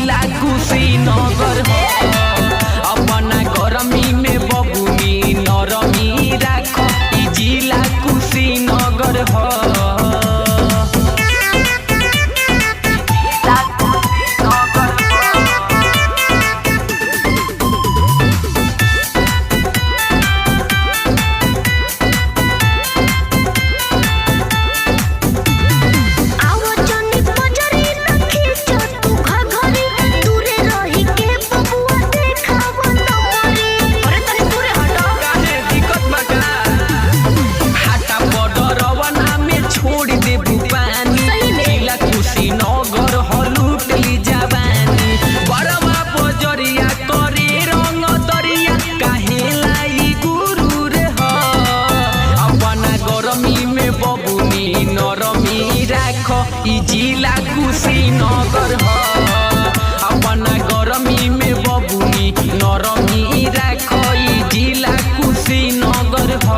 जिला कुशीनगर हो। अपना गरमी में बबुनी नरमी राख ई जिला कुशीनगर हो। ई जिला कुशीनगर हो। अपना गरमी में बबुनी नरमी राख ई जिला कुशीनगर हो।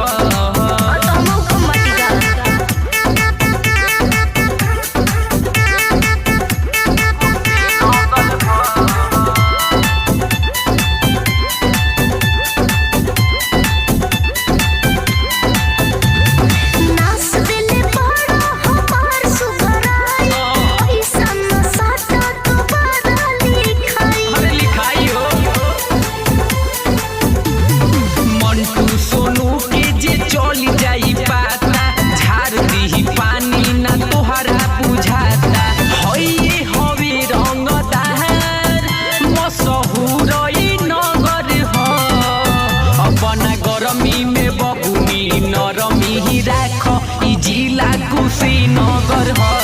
गरमी में बबुनी नरमी राख ई जिला कुशीनगर हो।